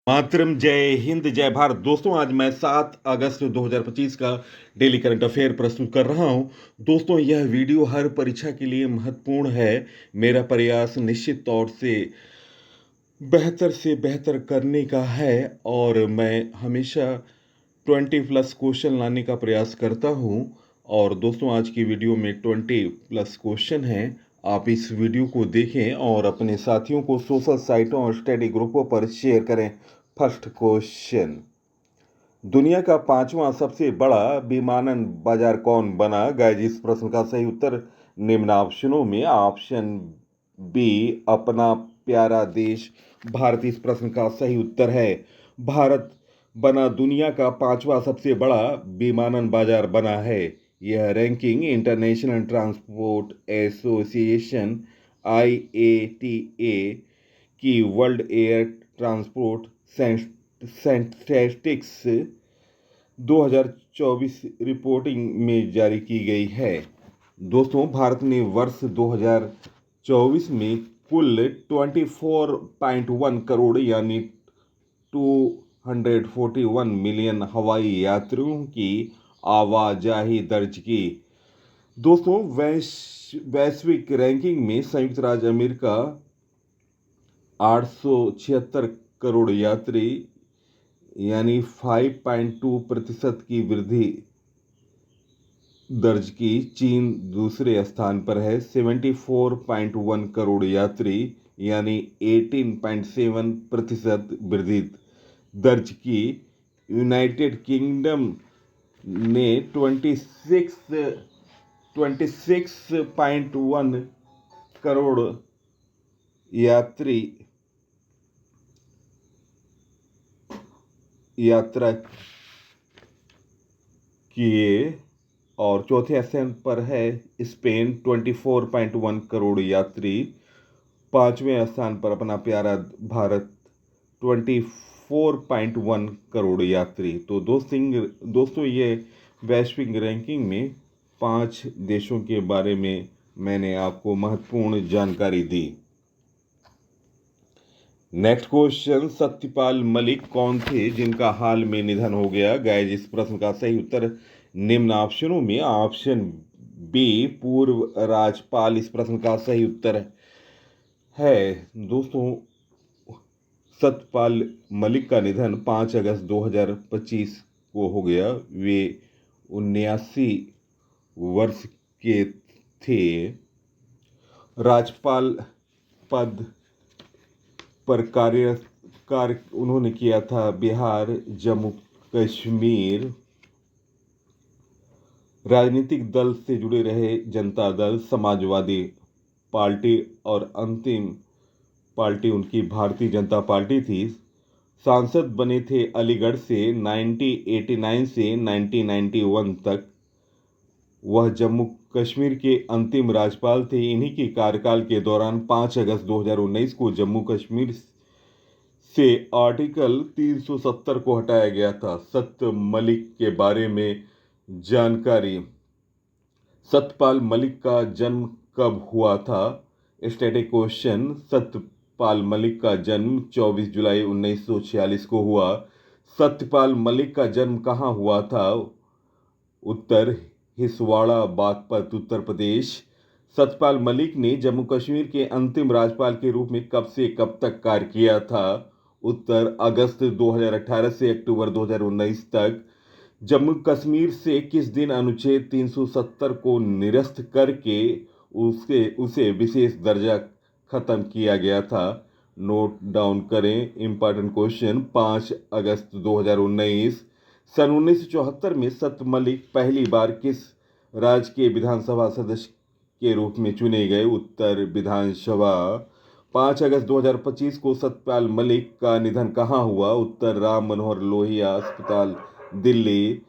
मातरम, जय हिंद, जय भारत। दोस्तों, आज मैं 7 अगस्त 2025 का डेली करंट अफेयर प्रस्तुत कर रहा हूं। दोस्तों, यह वीडियो हर परीक्षा के लिए महत्वपूर्ण है। मेरा प्रयास निश्चित तौर से बेहतर करने का है और मैं हमेशा 20 प्लस क्वेश्चन लाने का प्रयास करता हूं। और दोस्तों, आज की वीडियो में 20 प्लस क्वेश्चन हैं। आप इस वीडियो को देखें और अपने साथियों को सोशल साइटों और स्टडी ग्रुपों पर शेयर करें। फर्स्ट क्वेश्चन, दुनिया का पांचवा सबसे बड़ा विमानन बाजार कौन बना? गाइस, इस प्रश्न का सही उत्तर निम्न ऑप्शनों में ऑप्शन बी, अपना प्यारा देश भारत इस प्रश्न का सही उत्तर है। भारत बना दुनिया का पांचवा सबसे बड़ा विमानन बाजार बना है। यह ranking international transport association IATA की world air transport statistics 2024 reporting में जारी की गई है। दोस्तों, भारत ने वर्ष 2024 में कुल 24.1 करोड़ यानी 241 मिलियन हवाई यात्रियों की आवाजाही दर्ज की। दोस्तों, वैश्विक रैंकिंग में संयुक्त राज्य अमेरिका 876 करोड़ यात्री यानी 5.2% की वृद्धि दर्ज की। चीन दूसरे स्थान पर है, 74.1 करोड़ यात्री यानी 18.7% वृद्धि दर्ज की। यूनाइटेड किंगडम ने 26.1 करोड़ यात्रा किए और चौथे स्थान पर है स्पेन, 24.1 करोड़ यात्री। पांचवें स्थान पर अपना प्यारा भारत, 24.1 करोड़ यात्री। तो दोस्तों, ये वैश्विक रैंकिंग में 5 देशों के बारे में मैंने आपको महत्वपूर्ण जानकारी दी। नेक्स्ट क्वेश्चन, सत्यपाल मलिक कौन थे जिनका हाल में निधन हो गया? गाइस, इस प्रश्न का सही उत्तर निम्न ऑप्शनों में ऑप्शन बी, पूर्व राज्यपाल इस प्रश्न का सही उत्तर है। दोस्तों, सत्यपाल मलिक का निधन 5 अगस्त 2025 को हो गया। वे 79 वर्ष के थे। राज्यपाल पद पर कार्य उन्होंने किया था बिहार, जम्मू कश्मीर। राजनीतिक दल से जुड़े रहे जनता दल, समाजवादी पार्टी और अंतिम पार्टी उनकी भारतीय जनता पार्टी थी। सांसद बने थे अलीगढ़ से 1989 से 1991 तक। वह जम्मू कश्मीर के अंतिम राज्यपाल थे। इन्हीं के कार्यकाल के दौरान 5 अगस्त 2019 को जम्मू कश्मीर से आर्टिकल 370 को हटाया गया था। सत्य मलिक के बारे में जानकारी। सत्यपाल मलिक का जन्म कब हुआ था? स्टैटिक क्वेश्चन, सत्यपाल मलिक का जन्म 24 जुलाई 1946 को हुआ। सत्यपाल मलिक का जन्म कहाँ हुआ था? उत्तर, हिसवाड़ा, बागपत, उत्तर प्रदेश। सत्यपाल मलिक ने जम्मू कश्मीर के अंतिम राज्यपाल के रूप में कब से कब तक कार्य किया था? उत्तर, अगस्त 2018 से अक्टूबर 2019 तक। जम्मू कश्मीर से किस दिन अनुच्छेद 370 को निरस्त करके उसे विशेष दर्जा खत्म किया गया था? नोट डाउन करें इंपॉर्टेंट क्वेश्चन। 5 अगस्त 2019। सन 1974 में सत्य मलिक पहली बार किस राज्य के विधानसभा सदस्य के रूप में चुने गए? उत्तर, विधानसभा। 5 अगस्त 2025 को सत्यपाल मलिक का निधन कहाँ हुआ? उत्तर, राम मनोहर लोहिया अस्पताल, दिल्ली।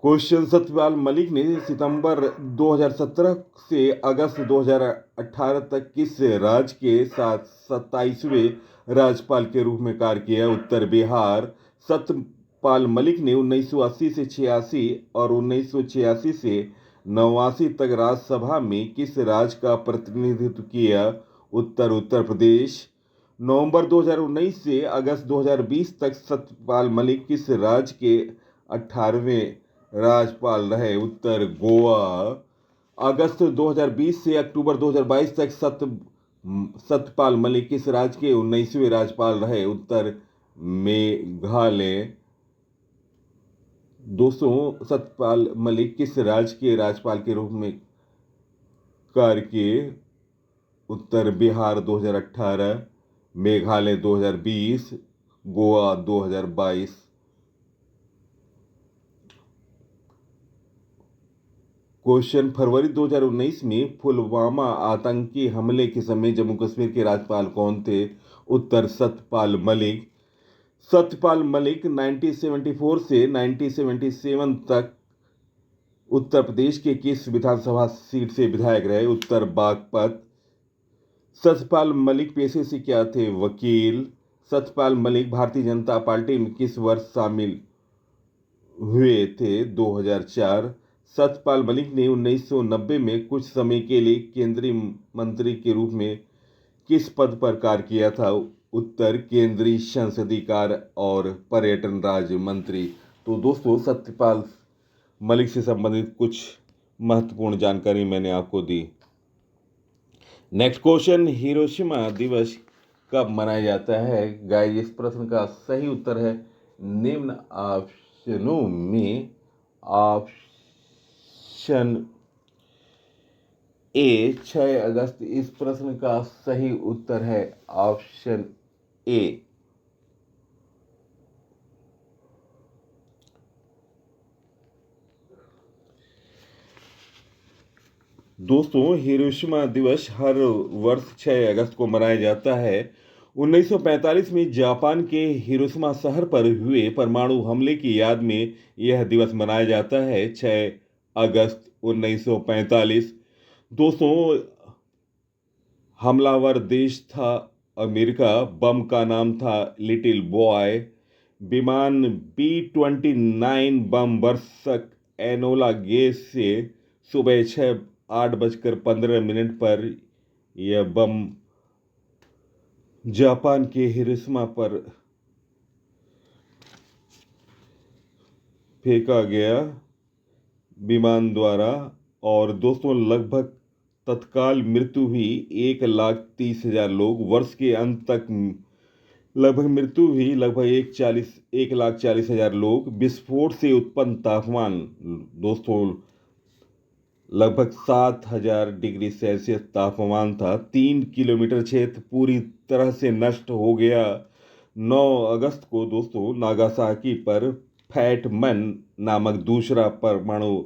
क्वेश्चन, सत्यपाल मलिक ने सितंबर 2017 से अगस्त 2018 तक किस राज्य के साथ 27वें राज्यपाल के रूप में कार्य किया? उत्तर, बिहार। सत्यपाल मलिक ने 1980 से 86 और 1986 से 89 तक राज्यसभा में किस राज्य का प्रतिनिधित्व किया? उत्तर, उत्तर प्रदेश। नवंबर 2019 से अगस्त 2020 तक सत्यपाल मलिक किस राज्य के 18वें राज्यपाल रहे? उत्तर गोवा। अगस्त 2020 से अक्टूबर 2022 तक सत्यपाल मलिक किस राज्य के 19वें राज्यपाल रहे? उत्तर मेघालय। दोस्तों, सत्यपाल मलिक किस राज्य के राज्यपाल के रूप में कार्य किए? उत्तर बिहार 2018, मेघालय 2020, गोवा 2022। क्वेश्चन, फरवरी 2019 में पुलवामा आतंकी हमले के समय जम्मू कश्मीर के राज्यपाल कौन थे? उत्तर सत्यपाल मलिक। सत्यपाल मलिक 1974 से 1977 तक उत्तर प्रदेश के किस विधानसभा सीट से विधायक रहे? उत्तर बागपत। सत्यपाल मलिक पेशे से क्या थे? वकील। सत्यपाल मलिक भारतीय जनता पार्टी में किस वर्ष शामिल हुए थे? 2004। सत्यपाल मलिक ने 1990 में कुछ समय के लिए केंद्रीय मंत्री के रूप में किस पद पर कार्य किया था? उत्तर केंद्रीय संसदीय कार्य और पर्यटन राज्य मंत्री। तो दोस्तों, सत्यपाल मलिक से संबंधित कुछ महत्वपूर्ण जानकारी मैंने आपको दी। नेक्स्ट क्वेश्चन, हिरोशिमा दिवस कब मनाया जाता है? गाइस, इस प्रश्न का सही उत्तर है निम्न ऑप्शनों में ऑप्शन ए 6 अगस्त। इस प्रश्न का सही उत्तर है ऑप्शन ए। दोस्तों, हिरोशिमा दिवस हर वर्ष 6 अगस्त को मनाया जाता है। 1945 में जापान के हिरोशिमा शहर पर हुए परमाणु हमले की याद में यह दिवस मनाया जाता है, 6 अगस्त 1945। दोस्तों, हमलावर देश था अमेरिका। बम का नाम था लिटिल बॉय। विमान B-29 बम वर्षक एनोला गैस से सुबह 8:15 पर यह बम जापान के हिरोशिमा पर फेंका गया विमान द्वारा। और दोस्तों, लगभग तत्काल मृत्यु हुई 1,30,000 लोग। वर्ष के अंत तक लगभग मृत्यु हुई लगभग 1,40,000 लोग। विस्फोट से उत्पन्न तापमान दोस्तों लगभग 7,000 डिग्री सेल्सियस तापमान था। 3 किलोमीटर क्षेत्र पूरी तरह से नष्ट हो गया। 9 अगस्त को दोस्तों नागासाकी पर फैट मन नामक दूसरा परमाणु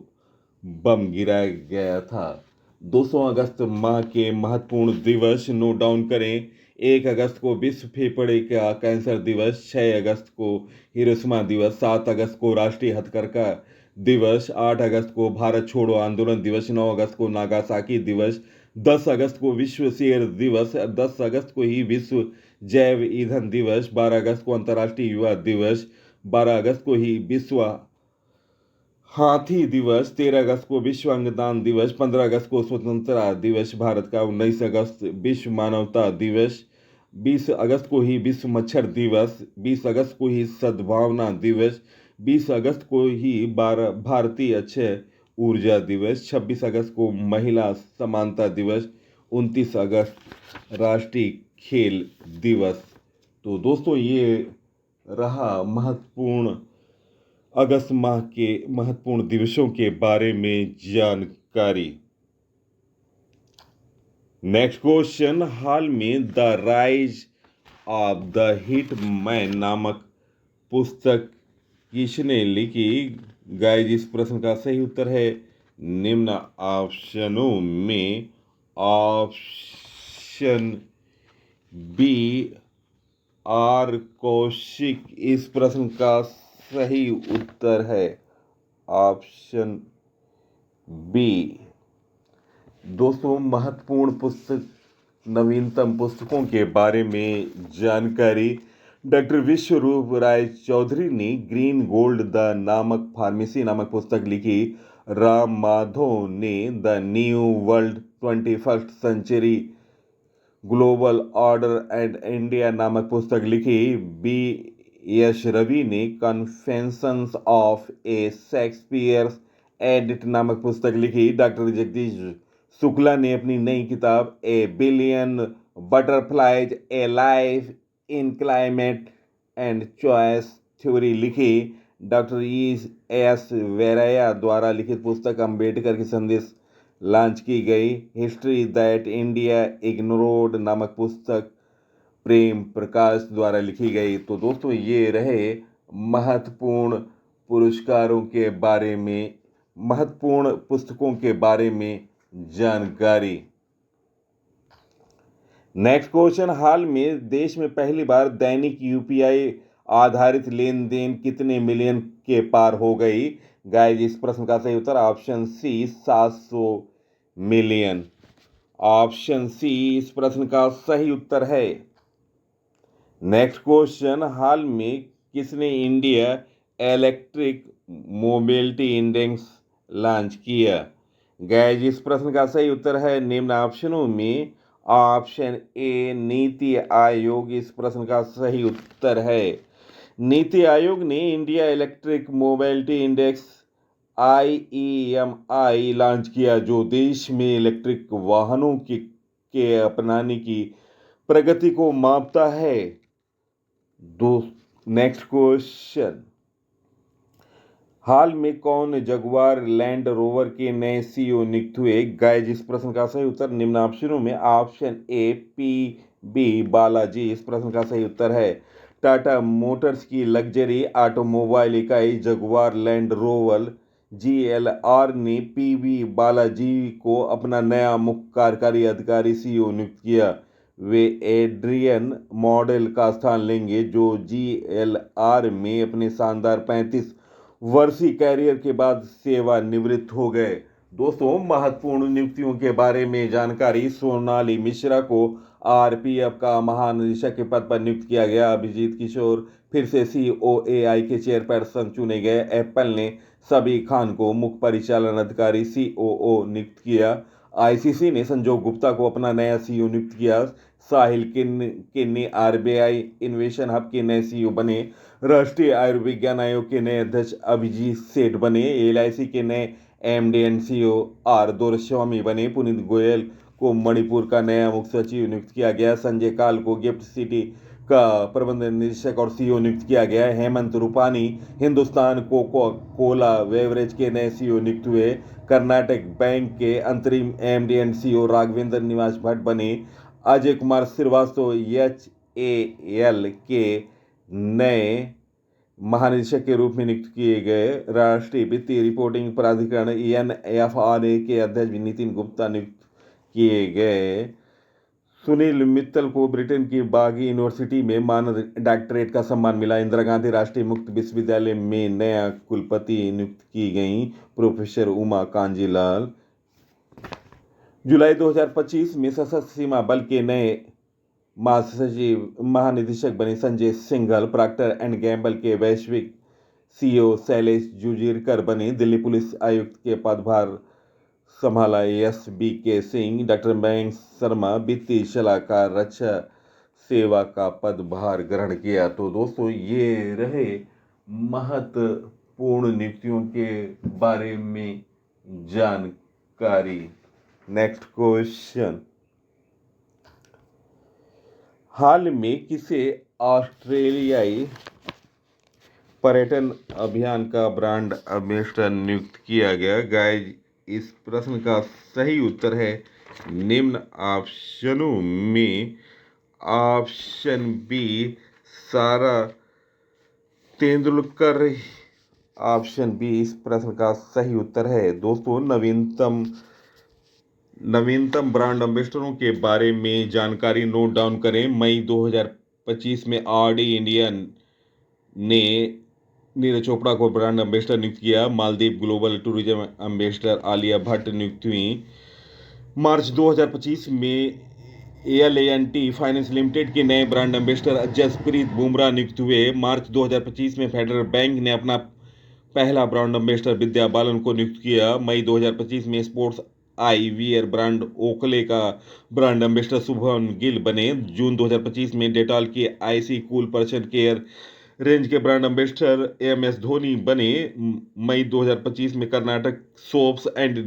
बम गिराया गया था। 200 अगस्त माह के महत्वपूर्ण दिवस नोट डाउन करें। 1 अगस्त को विश्व फेफड़े का कैंसर दिवस, 6 अगस्त को हिरोशिमा दिवस, 7 अगस्त को राष्ट्रीय हथकरघा दिवस, 8 अगस्त को भारत छोड़ो आंदोलन दिवस, 9 अगस्त को नागासाकी दिवस, 10 अगस्त को विश्व शेर दिवस, 10 अगस्त को ही विश्व जैव ईंधन दिवस, 12 अगस्त को अंतर्राष्ट्रीय युवा दिवस, 12 अगस्त को ही विश्व हाथी दिवस, 13 अगस्त को विश्व अंगदान दिवस, 15 अगस्त को स्वतंत्रता दिवस भारत का, 19 अगस्त विश्व मानवता दिवस, 20 अगस्त को ही विश्व मच्छर दिवस, 20 अगस्त को ही सद्भावना दिवस, 20 अगस्त को ही भारतीय अक्षय ऊर्जा दिवस, 26 अगस्त को महिला समानता दिवस, 29 अगस्त राष्ट्रीय खेल दिवस। तो दोस्तों, ये रहा महत्वपूर्ण अगस्त माह के महत्वपूर्ण दिवसों के बारे में जानकारी। नेक्स्ट क्वेश्चन, हाल में the rise of the hit man नामक पुस्तक किसने लिखी? गाइस, इस प्रश्न का सही उत्तर है निम्न ऑप्शनों में ऑप्शन बी आर कौशिक। इस प्रश्न का सही उत्तर है ऑप्शन बी। दोस्तों, महत्वपूर्ण पुस्तक नवीनतम पुस्तकों के बारे में जानकारी। डॉक्टर विश्वरूप राय चौधरी ने ग्रीन गोल्ड द नामक फार्मेसी नामक पुस्तक लिखी। राम माधव ने the new world 21st century global order and India नामक पुस्तक लिखी। बी यश रवि ने confessions of a Shakespeare's edit नामक पुस्तक लिखी। डॉक्टर जगदीश शुक्ला ने अपनी नई किताब ए billion butterflies A life in climate and choice theory लिखी। डॉक्टर एस वेरैया द्वारा लिखित पुस्तक अंबेडकर के संदेश लॉन्च की गई। हिस्ट्री दैट इंडिया इग्नोर्ड नामक पुस्तक प्रेम प्रकाश द्वारा लिखी गई। तो दोस्तों ये रहे महत्वपूर्ण पुरस्कारों के बारे में, महत्वपूर्ण पुस्तकों के बारे में जानकारी। नेक्स्ट क्वेश्चन, हाल में देश में पहली बार दैनिक यूपीआई आधारित लेन देन कितने मिलियन के पार हो गई? गाइस इस प्रश्न का सही उत्तर option C 700 million. Option C इस प्रश्न का सही उत्तर है। नेक्स्ट क्वेश्चन, हाल में किसने India electric mobility index launch किया? गाइस इस प्रश्न का सही उत्तर है निम्न ऑप्शनों में ऑप्शन ए नीति आयोग इस प्रश्न का सही उत्तर है। नीति आयोग ने India electric mobility index IEMI launch किया, जो देश में इलेक्ट्रिक वाहनों के अपनाने की प्रगति को मापता है। नेक्स्ट क्वेश्चन, हाल में कौन जगुआर लैंड रोवर के नए CEO नियुक्त हुए? गाइस इस प्रश्न का सही उत्तर निम्न ऑप्शनों में ऑप्शन ए PB बालाजी इस प्रश्न का सही उत्तर है। टाटा मोटर्स की लग्जरी ऑटोमोबाइल इकाई जगुआर लैंड रोवर GLR ने PB बालाजी को अपना नया मुख्य कार्यकारी अधिकारी CEO नियुक्त किया। वे एड्रियन मॉडल का स्थान लेंगे, जो GLR में अपने शानदार 35 वर्षीय कैरियर के बाद सेवानिवृत्त हो गए। दोस्तों महत्वपूर्ण नियुक्तियों के बारे में जानकारी। सोनाली मिश्रा को RPF का महानिदेशक के पद पर नियुक्त किया गया। अभिजीत किशोर फिर से COAI के चेयरपर्सन चुने गए। एप्पल ने सबी खान को मुख्य परिचालन अधिकारी COO नियुक्त किया। ICC ने संजोग गुप्ता को अपना नया CEO नियुक्त किया। साहिल किन्नी RBI इनोवेशन हब के नए CEO बने। राष्ट्रीय आयुर्विज्ञान आयोग के नए अध्यक्ष अभिजीत सेठ बने। LIC के नए MD एंड CEO R दोरस्वामी बने। पुनीत गोयल को मणिपुर का नया मुख्य सचिव नियुक्त किया गया। संजय काल को गिफ्ट सिटी का प्रबंध निदेशक और CEO नियुक्त किया गया। Hemant Rupani Hindustan Coca Cola beverage के नए CEO नियुक्त हुए। कर्नाटक बैंक के अंतरिम MD एंड CEO राघवेंद्र निवास भट्ट बने। अजय कुमार श्रीवास्तव HAL के नए महानिदेशक के रूप में नियुक्त किए गए। राष्ट्रीय वित्तीय रिपोर्टिंग प्राधिकरण NFRA के अध्यक्ष नितिन गुप्ता नियुक्त किए गए। सुनील मित्तल को ब्रिटेन की बागी यूनिवर्सिटी में मानद डॉक्टरेट का सम्मान मिला। इंदिरा गांधी राष्ट्रीय मुक्त विश्वविद्यालय में नया कुलपति नियुक्त की गई प्रोफेसर उमा कांजीलाल। जुलाई 2025 में सशस्त्र सीमा बल के नए महासचिव महानिदेशक बने Sanjay Singhal. Procter and Gamble के वैश्विक CEO शैलेश जुजीरकर बने। दिल्ली पुलिस आयुक्त के पदभार संभाला SBK सिंह। डॉक्टर मयंक शर्मा वित्तीय सलाहकार रक्षा सेवा का पदभार ग्रहण किया। तो दोस्तों ये रहे महत्वपूर्ण नियुक्तियों के बारे में जानकारी। नेक्स्ट क्वेश्चन, हाल में किसे ऑस्ट्रेलियाई पर्यटन अभियान का ब्रांड एम्बेसडर नियुक्त किया गया? गाइस इस प्रश्न का सही उत्तर है निम्न ऑप्शनों में ऑप्शन बी सारा तेंदुलकर। ऑप्शन बी इस प्रश्न का सही उत्तर है। दोस्तों नवीनतम ब्रांड एम्बेसडरों के बारे में जानकारी नोट डाउन करें। मई 2025 में RD इंडिया ने नीरज चोपड़ा को ब्रांड एम्बेसडर नियुक्त किया। Maldives global tourism ambassador Alia Bhatt नियुक्त हुई। मार्च 2025 में L&T फाइनेंस लिमिटेड के नए ब्रांड एम्बेसडर जसप्रीत बुमराह नियुक्त हुए। मार्च 2025 में फेडरल बैंक ने अपना पहला ब्रांड एम्बेसडर विद्या बालन को नियुक्त किया। मई 2025 में स्पोर्ट्स आईवीआर ब्रांड ओकले का ब्रांड एम्बेसडर शुभम गिल बने। जून 2025 में डेटॉल के icy cool person care range के ब्रांड एम्बेसडर एमएस धोनी बने। मई 2025 में Karnataka soaps and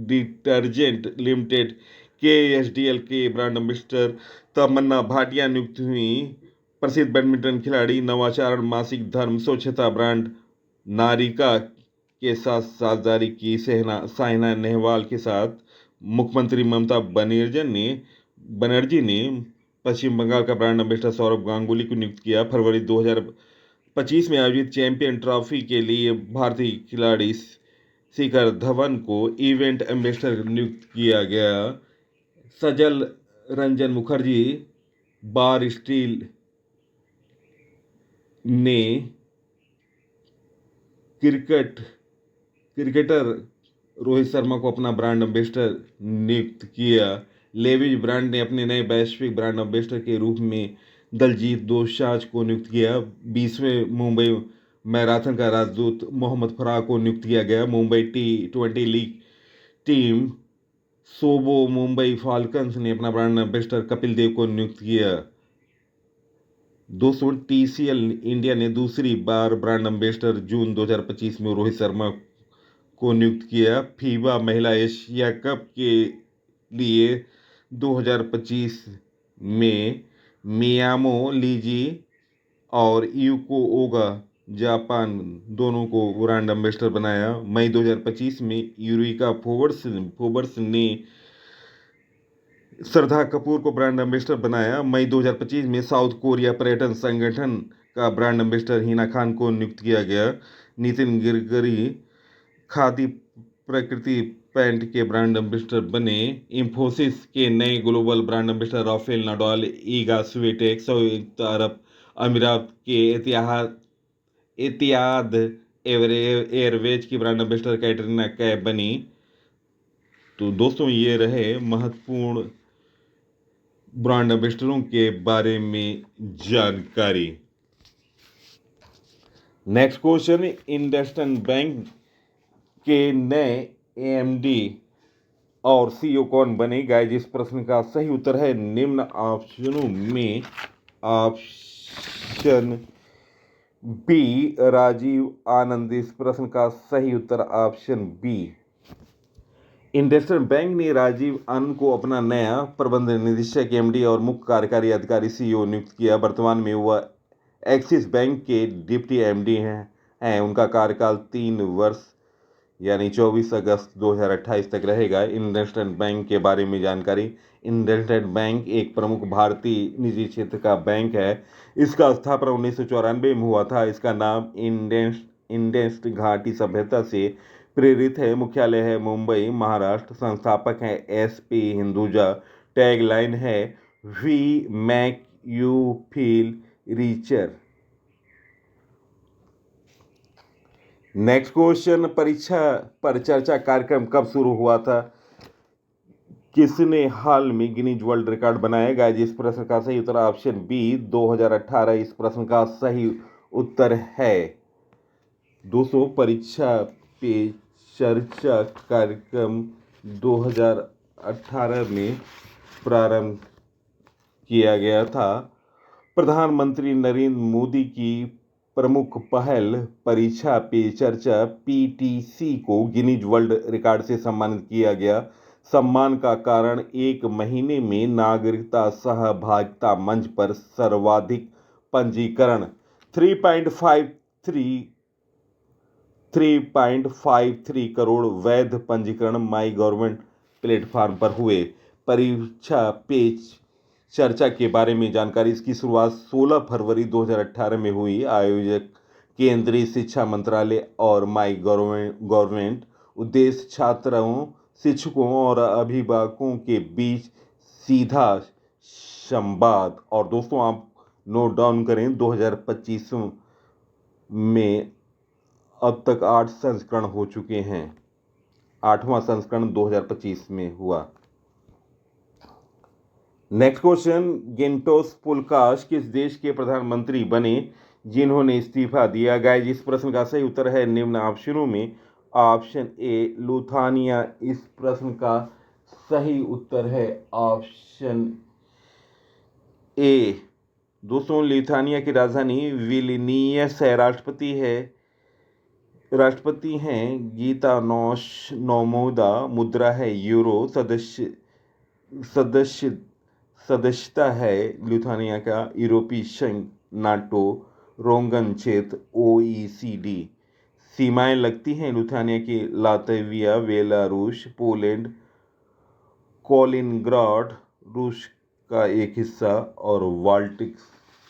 detergent limited KSDL के ब्रांड एम्बेसडर तमन्ना भाटिया नियुक्त हुई। प्रसिद्ध बैडमिंटन खिलाड़ी नवाचार मासिक धर्म स्वच्छता ब्रांड नारिका के साथ साझेदारी की। साइना नेहवाल के साथ मुख्यमंत्री ममता बनर्जी ने पश्चिम बंगाल का ब्रांड एम्बेसडर सौरभ गांगुली को नियुक्त किया। फरवरी 2025 में आयोजित चैंपियन ट्रॉफी के लिए भारतीय खिलाड़ी शिखर धवन को इवेंट एम्बेसडर नियुक्त किया गया। सजल रंजन मुखर्जी बार स्टील ने क्रिकेटर रोहित शर्मा को अपना ब्रांड एम्बेसडर नियुक्त किया। लेविज ब्रांड ने अपने नए वैश्विक ब्रांड एम्बेसडर के रूप में दलजीत दोसांझ को नियुक्त किया। 20वें मुंबई मैराथन का राजदूत मोहम्मद फराह को नियुक्त किया गया। Mumbai T20 league team SoBo Mumbai Falcons ने अपना ब्रांड एम्बेसडर कपिल देव को नियुक्त किया। दोस्तों, टीसीएल इंडिया ने दूसरी बार ब्रांड एम्बेसडर जून 2025 में रोहित शर्मा को नियुक्त किया। फीबा महिला एशिया कप के लिए 2025 में मियामो लीजी और यूको ओगा जापान दोनों को ब्रांड एम्बेसडर बनाया। मई 2025 में यूरिका फोर्ब्स ने श्रद्धा कपूर को ब्रांड एम्बेसडर बनाया। मई 2025 में साउथ कोरिया पर्यटन संगठन का ब्रांड एम्बेसडर हिना खान को नियुक्त किया गया। नितिन गडकरी खादी प्रकृति पैंट के ब्रांड एम्बेसडर बने। इंफोसिस के नए global brand ambassador Rafael Nadal ईगा स्वीटेक। संयुक्त अरब अमीरात के एतिहाद एयरवेज की ब्रांड एम्बेसडर कैटरीना कैफ बनी। तो दोस्तों, ये रहे महत्वपूर्ण ब्रांड एम्बेसडरों के बारे में जानकारी। नेक्स्ट क्वेश्चन, इंडसइंड बैंक के नए एमडी और सीईओ कौन बनेगा? जिस प्रश्न का सही उत्तर है निम्न ऑप्शनों में ऑप्शन बी राजीव आनंद। इस प्रश्न का सही उत्तर ऑप्शन बी। इंडसइंड बैंक ने राजीव आनंद को अपना नया प्रबंध निदेशक एमडी और मुख्य कार्यकारी अधिकारी सीईओ नियुक्त किया। वर्तमान में वह एक्सिस बैंक के डिप्टी एमडी हैं। उनका कार्यकाल 3 वर्ष यानी 24 अगस्त 2028 तक रहेगा। इंडसइंड बैंक के बारे में जानकारी। इंडसइंड बैंक एक प्रमुख भारतीय निजी क्षेत्र का बैंक है। इसका स्थापना 1994 में हुआ था। इसका नाम इंडस घाटी सभ्यता से प्रेरित है। मुख्यालय है मुंबई, महाराष्ट्र। संस्थापक है एसपी हिंदुजा। टैगलाइन है we make you feel richer. Next question, परीक्षा पर चर्चा कार्यक्रम कब शुरू हुआ था? किसने हाल में गिनीज वर्ल्ड रिकॉर्ड बनाया? गया जिस प्रश्न का सही उत्तर ऑप्शन बी 2018 इस प्रश्न का सही उत्तर है। दोस्तों, परीक्षा पे चर्चा कार्यक्रम 2018 में प्रारंभ किया गया था। प्रधानमंत्री नरेंद्र मोदी की प्रमुख पहल परीक्षा पे चर्चा पीटीसी को गिनीज वर्ल्ड रिकॉर्ड से सम्मानित किया गया। सम्मान का कारण 1 महीने में नागरिकता सहभागिता मंच पर सर्वाधिक पंजीकरण 3.53 करोड़ वैध पंजीकरण माई गवर्नमेंट प्लेटफॉर्म पर हुए। परीक्षा पे चर्चा के बारे में जानकारी। इसकी शुरुआत 16 फरवरी 2018 में हुई। आयोजक केंद्रीय शिक्षा मंत्रालय और माई गवर्नमेंट। उद्देश्य छात्रों, शिक्षकों और अभिभावकों के बीच सीधा संवाद। और दोस्तों, आप नोट डाउन करें, 2025 में अब तक 8 संस्करण हो चुके हैं। 8वां संस्करण 2025 में हुआ। नेक्स्ट क्वेश्चन, गेंटोस पुलकाश किस देश के प्रधानमंत्री बने जिन्होंने इस्तीफा दिया? गया जिस प्रश्न का सही उत्तर है निम्न ऑप्शनों में ऑप्शन ए लुथानिया इस प्रश्न का सही उत्तर है ऑप्शन ए। दोस्तों, लिथुआनिया की राजधानी विलिनियस है। राष्ट्रपति हैं गीतानोस नोमोदा। मुद्रा है यूरो। सदस्य सदस्यता है लिथुआनिया का यूरोपीय संघ, नाटो, रोंगन क्षेत्र, OECD। सीमाएं लगती हैं लिथुआनिया की लातविया, बेलारूस, पोलैंड, कॉलिनग्राड रूस का एक हिस्सा और बाल्टिक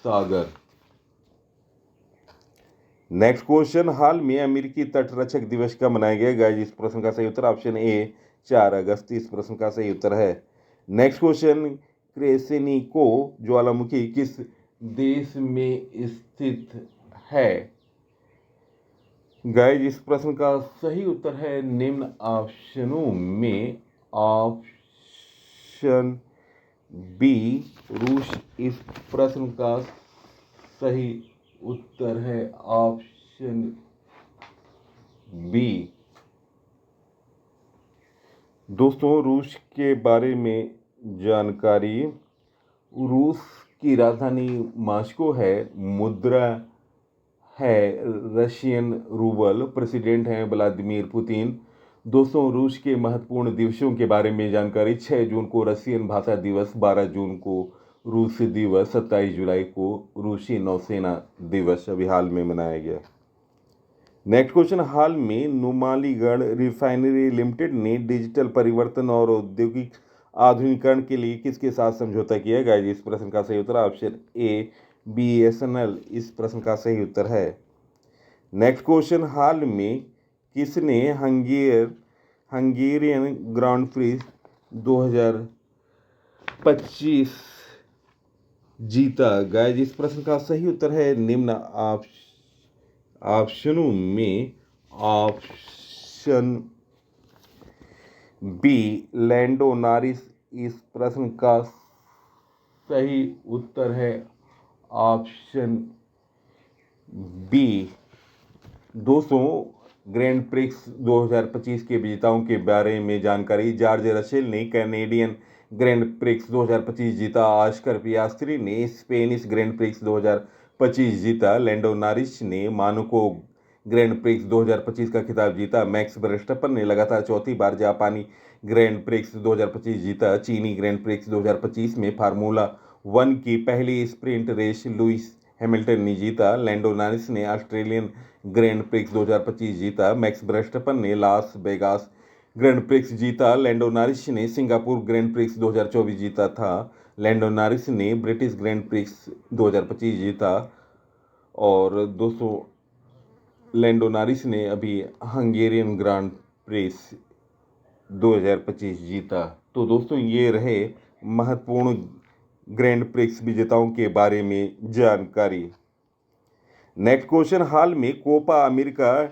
सागर। नेक्स्ट क्वेश्चन, हाल में अमेरिकी तटरक्षक दिवस कब मनाया गया? गाइस, इस प्रश्न का सही उत्तर ऑप्शन ए 4 अगस्त। इस प्रश्न का सही उत्तर है। नेक्स्ट क्वेश्चन, क्रेसेनिको ज्वालामुखी किस देश में स्थित है? गाइस, इस प्रश्न का सही उत्तर है निम्न ऑप्शनों में ऑप्शन बी रूस। इस प्रश्न का सही उत्तर है ऑप्शन बी। दोस्तों, रूस के बारे में जानकारी, रूस की राजधानी मॉस्को है। मुद्रा है रशियन रूबल। प्रेसिडेंट हैं व्लादिमीर पुतिन। दोस्तों, रूस के महत्वपूर्ण दिवसों के बारे में जानकारी, 6 जून को रशियन भाषा दिवस, 12 जून को रूस दिवस, 27 जुलाई को रूसी नौसेना दिवस अभी हाल में मनाया गया। नेक्स्ट क्वेश्चन, हाल में नुमालीगढ़ रिफाइनरी लिमिटेड ने डिजिटल परिवर्तन और औद्योगिक आधुनिकीकरण के लिए किसके साथ समझौता किया? गाइस, इस प्रश्न का सही उत्तर ऑप्शन ए BSNL। इस प्रश्न का सही उत्तर है। नेक्स्ट क्वेश्चन, हाल में किसने हंगेरियन ग्रांड प्रिक्स 2025 जीता? गाइस, इस प्रश्न का सही उत्तर है निम्न ऑप्शनों में ऑप्शन बी लैंडो नॉरिस। इस प्रश्न का सही उत्तर है ऑप्शन बी। दोस्तों, ग्रैंड प्रिक्स 2025 के विजेताओं के बारे में जानकारी, जॉर्ज रसेल ने कैनेडियन ग्रैंड प्रिक्स 2025 जीता। ऑस्कर पियास्त्री ने स्पेनिश ग्रैंड प्रिक्स 2025 जीता। लैंडो नॉरिस ने मोनाको ग्रैंड प्रिक्स 2025 का खिताब जीता। मैक्स वर्स्टेपन ने लगातार चौथी बार जापानी ग्रैंड प्रिक्स 2025 जीता। चीनी ग्रैंड प्रिक्स 2025 में फार्मूला 1 की पहली स्प्रिंट रेस लुइस हैमिल्टन ने जीता। लैंडो नॉरिस ने ऑस्ट्रेलियन ग्रैंड प्रिक्स 2025 जीता। मैक्स वर्स्टेपन ने लास वेगास ग्रैंड प्रिक्स जीता। लैंडो नॉरिस ने सिंगापुर ग्रैंड प्रिक्स 2024 जीता था। लैंडो नॉरिस ने ब्रिटिश ग्रैंड प्रिक्स 2025 जीता। और दोस्तों, लैंडो नॉरिस ने अभी हंगेरियन ग्रांड प्रिक्स 2025 जीता। तो दोस्तों, ये रहे महत्वपूर्ण ग्रैंड प्रिक्स विजेताओं के बारे में जानकारी। नेक्स्ट क्वेश्चन, हाल में कोपा अमेरिका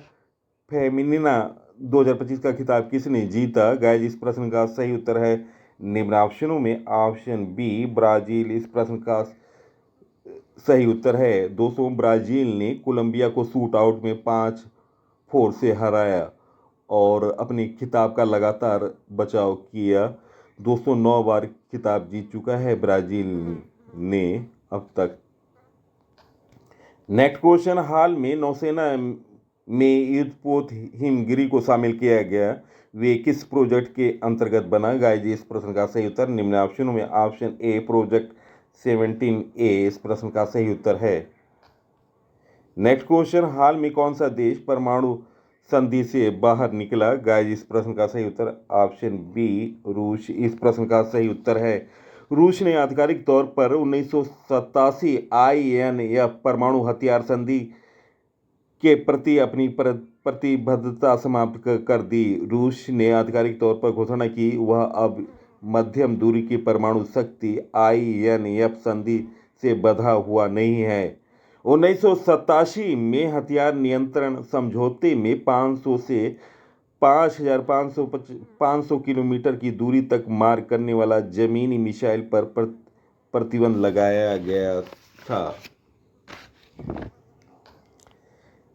फेमिनिना 2025 का खिताब किसने जीता? गाइस, इस प्रश्न का सही उत्तर है निम्न ऑप्शनों में ऑप्शन बी ब्राजील। इस प्रश्न का सही उत्तर है। दोस्तों, ब्राजील ने कोलंबिया को शूट आउट में 5-4 से हराया और अपने खिताब का लगातार बचाव किया। दोस्तों, 9 बार खिताब जीत चुका है ब्राजील ने अब तक। नेक्स्ट क्वेश्चन, हाल में नौसेना में युद्धपोत हिमगिरी को शामिल किया गया, वे किस प्रोजेक्ट के अंतर्गत बना? गाइस, इस प्रश्न का सही उत्तर निम्न ऑप्शनों में ऑप्शन ए प्रोजेक्ट 17A। इस प्रश्न का सही उत्तर है। नेक्स्ट क्वेश्चन, हाल में कौन सा देश परमाणु संधि से बाहर निकला? गाइस, इस प्रश्न का सही उत्तर ऑप्शन बी रूस। इस प्रश्न का सही उत्तर है। रूस ने आधिकारिक तौर पर 1987 INF परमाणु हथियार संधि के प्रति अपनी प्रतिबद्धता समाप्त कर दी। रूस ने आधिकारिक तौर पर घोषणा की वह अब मध्यम दूरी की परमाणु शक्ति INF संधि से बंधा हुआ नहीं है। 1987 में हथियार नियंत्रण समझौते में 500 से 5,500 किलोमीटर की दूरी तक मार करने वाला जमीनी मिसाइल पर प्रतिबंध लगाया गया था।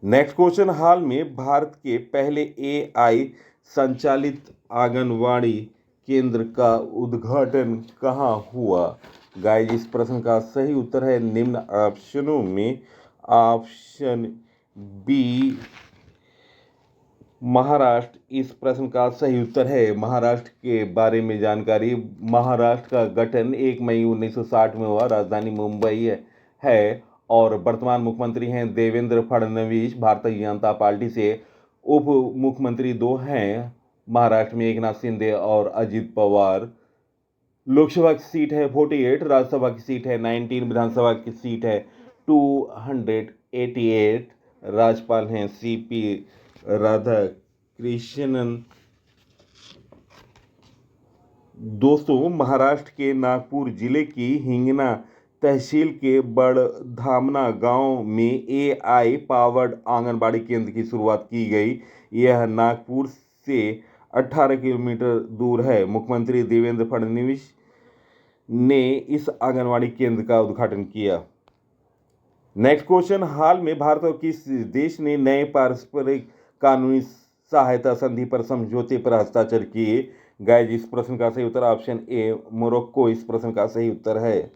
नेक्स्ट क्वेश्चन, हाल में भारत के पहले एआई संचालित आंगनवाड़ी केंद्र का उद्घाटन कहाँ हुआ? गाइस, इस प्रश्न का सही उत्तर है निम्न ऑप्शनों में ऑप्शन बी महाराष्ट्र। इस प्रश्न का सही उत्तर है महाराष्ट्र। के बारे में जानकारी, महाराष्ट्र का गठन 1 मई 1960 में हुआ, राजधानी मुंबई है और वर्तमान मुख्यमंत्री हैं देवेंद्र फडणवीस। भारतीय जनता पार्टी से उप मुख्यमंत्री दो हैं महाराष्ट्र में, एकनाथ शिंदे और अजित पवार। लोकसभा की सीट है 48, राज्यसभा की सीट है 19, विधानसभा की सीट है 288। राज्यपाल हैं सीपी राधाकृष्णन। दोस्तों, महाराष्ट्र के नागपुर जिले की हिंगना तहसील के बड़धामना गांव में एआई पावर्ड आंगनबाड़ी केंद्र की शुरुआत की गई। यह नागपुर से 18 किलोमीटर दूर है। मुख्यमंत्री देवेंद्र फडणवीस ने इस आंगनबाड़ी केंद्र का उद्घाटन किया। नेक्स्ट क्वेश्चन, हाल में भारत और किस देश ने नए पारस्परिक कानूनी सहायता संधि पर समझौते पर हस्ताक्षर किए? गाइस, इस प्रश्न का सही उत्तर ऑप्शन ए मोरक्को इस प्रश्न का सही उत्तर है।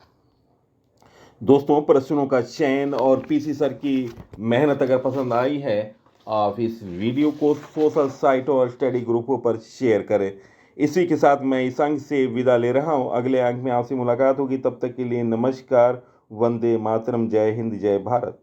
दोस्तों, प्रश्नों का चयन और पीसी सर की मेहनत अगर पसंद आई है, आप इस वीडियो को सोशल साइटों और स्टडी ग्रुपों पर शेयर करें। इसी के साथ मैं इस अंक से विदा ले रहा हूं। अगले अंक में आपसे मुलाकात होगी, तब तक के लिए नमस्कार, वंदे मातरम, जय हिंद, जय भारत।